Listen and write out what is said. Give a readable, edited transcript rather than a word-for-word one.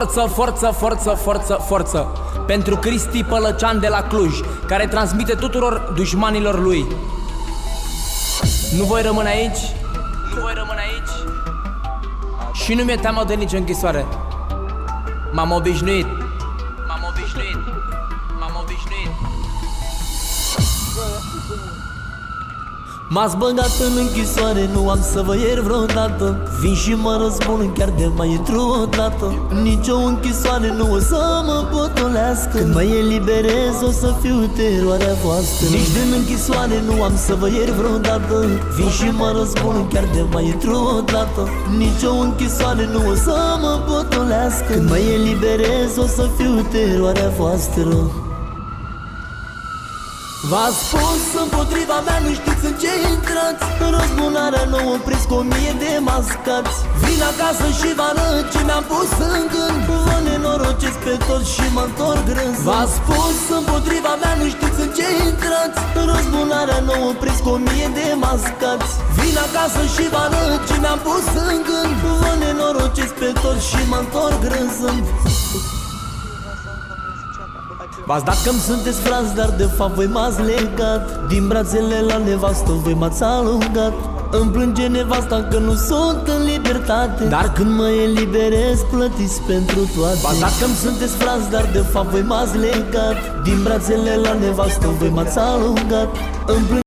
Forță, forță, forță, forță, forță pentru Cristi Pălăcean de la Cluj, care transmite tuturor dușmanilor lui: nu voi rămâne aici, nu voi rămâne aici și nu mi-e teamă de nicio închisoare. M-am obișnuit, m-am obișnuit, m-am obișnuit. M-ați băgat în închisoare, nu am să vă iert vreodată. Vin și mă răzbun chiar de mai intru odată. Nici o închisoare nu o să mă potolească. Când mă eliberez o să fiu teroarea voastră. Nici din închisoare nu am să vă iert vreodată. Vin și mă răzbun chiar de mai intru odată. Nici o închisoare nu o să mă potolească. Când mă eliberez o să fiu teroarea voastră. V-ați spus împotriva mea, nu știți în ce intrați. Răzbunarea nu opriți cu 1000 de mascați. Vin acasă și vă arăt ce mi-am pus în gând. Vă nenorocesc pe toți și mă întorc râzând. V-ați spus împotriva mea, nu știți în ce intrați. Răzbunarea nu opriți cu 1000 de mascați. Vin acasă și vă arăt ce mi-am pus în gând. Vă nenorocesc pe toți și mă întorc râzând. V-ați dat că-mi sunteți frați, dar de fapt voi m-ați legat. Din brațele la nevastă voi m-ați alungat. Îmi plânge nevasta că nu sunt în libertate, dar când mă eliberez plătiți pentru toate. V-ați dat că-mi sunteți frați, dar de fapt voi m-ați legat. Din brațele la nevastă voi m-ați alungat.